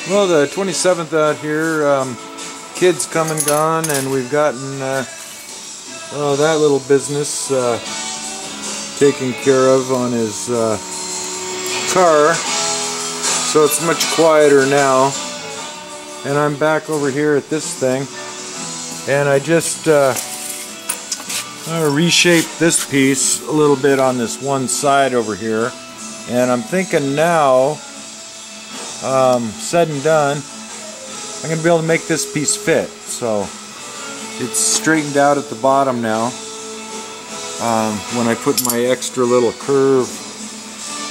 Well, the 27th out here, kids come and gone, and we've gotten that little business taken care of on his car, so it's much quieter now. And I'm back over here at this thing, and I just reshaped this piece a little bit on this one side over here, and I'm thinking now, said and done, I'm going to be able to make this piece fit. So it's straightened out at the bottom now. When I put my extra little curve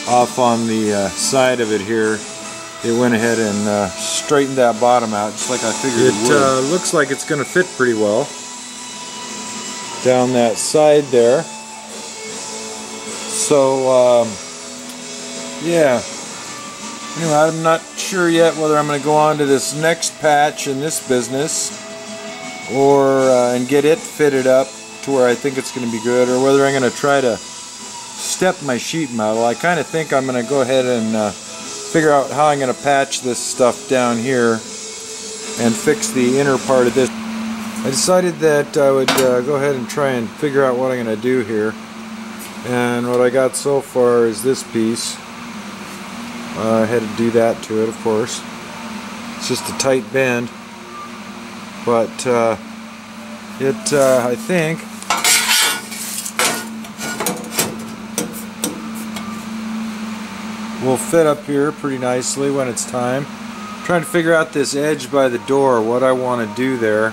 off on the side of it here, it went ahead and straightened that bottom out just like I figured it would. Looks like it's going to fit pretty well down that side there. So yeah. Anyway, I'm not sure yet whether I'm going to go on to this next patch in this business or and get it fitted up to where I think it's going to be good, or whether I'm going to try to step my sheet metal. I kind of think I'm going to go ahead and figure out how I'm going to patch this stuff down here and fix the inner part of this. I decided that I would go ahead and try and figure out what I'm going to do here, and what I got so far is this piece. I had to do that to it, of course. It's just a tight bend, but I think will fit up here pretty nicely when it's time. I'm trying to figure out this edge by the door, what I want to do there.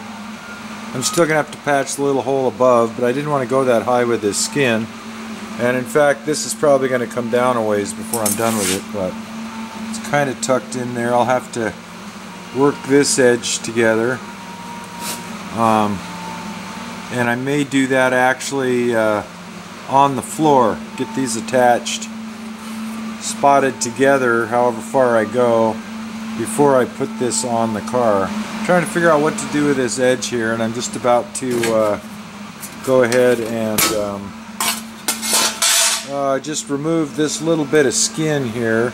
I'm still going to have to patch the little hole above, but I didn't want to go that high with this skin. And in fact, this is probably going to come down a ways before I'm done with it, but it's kind of tucked in there. I'll have to work this edge together. And I may do that actually on the floor. Get these attached, spotted together however far I go before I put this on the car. I'm trying to figure out what to do with this edge here, and I'm just about to go ahead and just remove this little bit of skin here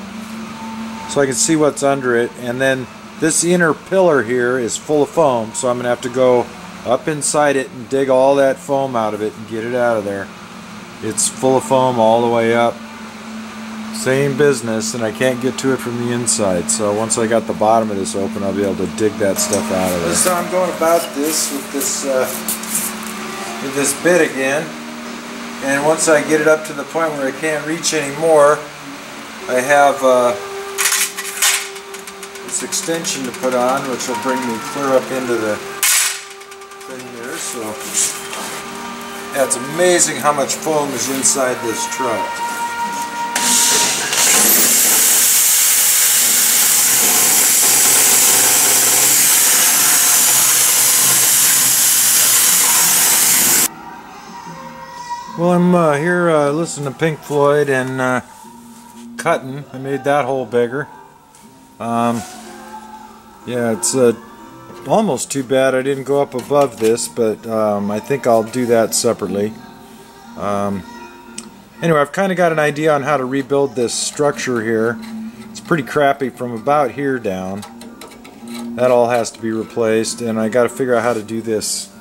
so I can see what's under it. And then this inner pillar here is full of foam, so I'm going to have to go up inside it and dig all that foam out of it and get it out of there. It's full of foam all the way up. Same business, and I can't get to it from the inside, so once I got the bottom of this open, I'll be able to dig that stuff out of there. So I'm going about this with this bit again, and once I get it up to the point where I can't reach anymore, I have this extension to put on, which will bring me clear up into the thing there. So yeah, it's amazing how much foam is inside this truck. Well, I'm here listening to Pink Floyd and cutting. I made that hole bigger. Yeah, it's almost too bad I didn't go up above this, but I think I'll do that separately. Anyway, I've kind of got an idea on how to rebuild this structure here. It's pretty crappy from about here down. That all has to be replaced, and I got to figure out how to do this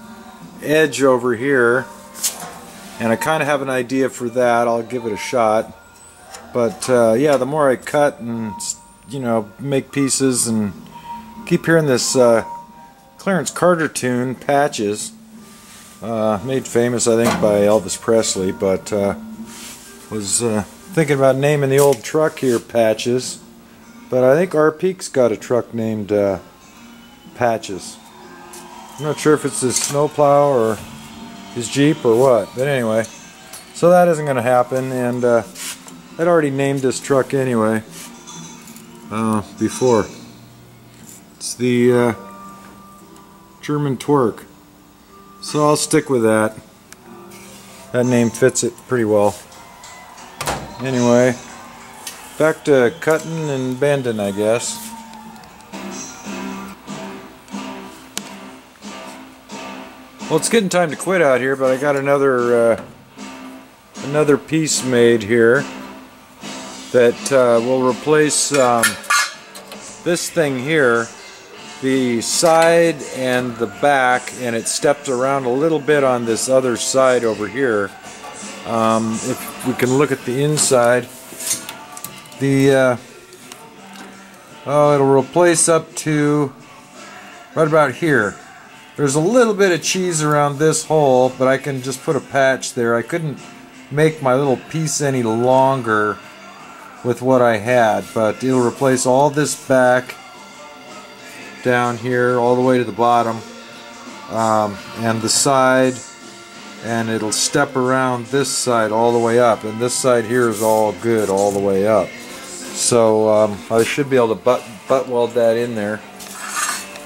edge over here. And I kind of have an idea for that. I'll give it a shot. But yeah, the more I cut and, you know, make pieces, and keep hearing this Clarence Carter tune, Patches, made famous I think by Elvis Presley, but was thinking about naming the old truck here Patches, but I think R. Peak's got a truck named Patches. I'm not sure if it's his snowplow or his Jeep or what, but anyway, so that isn't going to happen, and I'd already named this truck anyway before. It's the German Twerk, so I'll stick with that. That name fits it pretty well. Anyway, back to cutting and bending, I guess. Well, it's getting time to quit out here, but I got another piece made here that will replace this thing here, the side and the back, and it stepped around a little bit on this other side over here. If we can look at the inside, the it'll replace up to right about here. There's a little bit of cheese around this hole, but I can just put a patch there. I couldn't make my little piece any longer with what I had, but it'll replace all this back down here all the way to the bottom, and the side, and it'll step around this side all the way up, and this side here is all good all the way up. So I should be able to butt weld that in there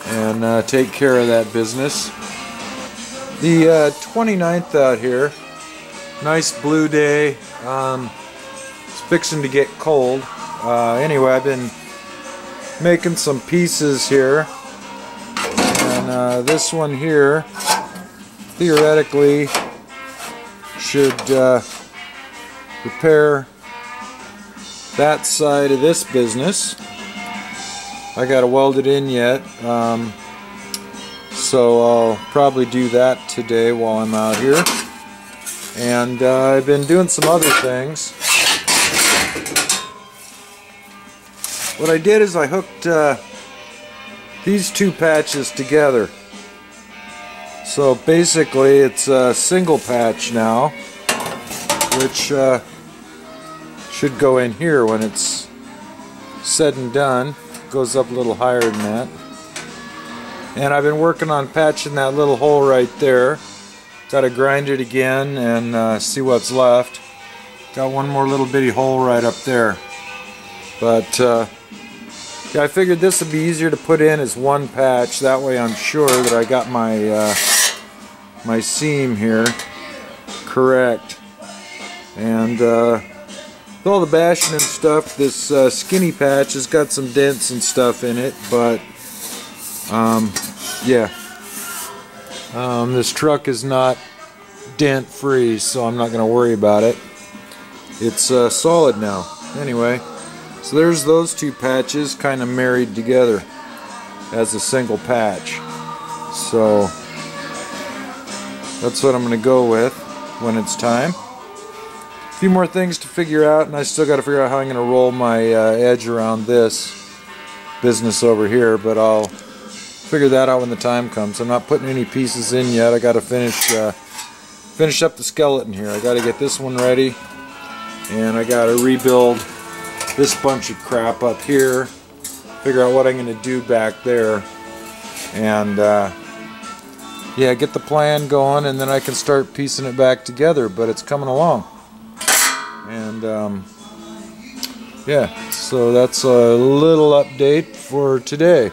and take care of that business. The 29th out here, nice blue day. It's fixing to get cold. Anyway, I've been making some pieces here, and this one here theoretically should repair that side of this business. I gotta weld it in yet, so I'll probably do that today while I'm out here. And I've been doing some other things. What I did is I hooked these two patches together. So basically it's a single patch now, which should go in here when it's said and done. Goes up a little higher than that. And I've been working on patching that little hole right there. Got to grind it again and see what's left. Got one more little bitty hole right up there. But yeah, I figured this would be easier to put in as one patch. That way I'm sure that I got my my seam here correct. And with all the bashing and stuff, this skinny patch has got some dents and stuff in it, but yeah, this truck is not dent free, so I'm not going to worry about it. It's solid now. Anyway, so there's those two patches kind of married together as a single patch. So that's what I'm going to go with when it's time. A few more things to figure out, and I still got to figure out how I'm going to roll my edge around this business over here, but I'll figure that out when the time comes. I'm not putting any pieces in yet. I got to finish up the skeleton here. I got to get this one ready, and I got to rebuild this bunch of crap up here, figure out what I'm going to do back there, and yeah, get the plan going, and then I can start piecing it back together, but it's coming along. And yeah, so that's a little update for today.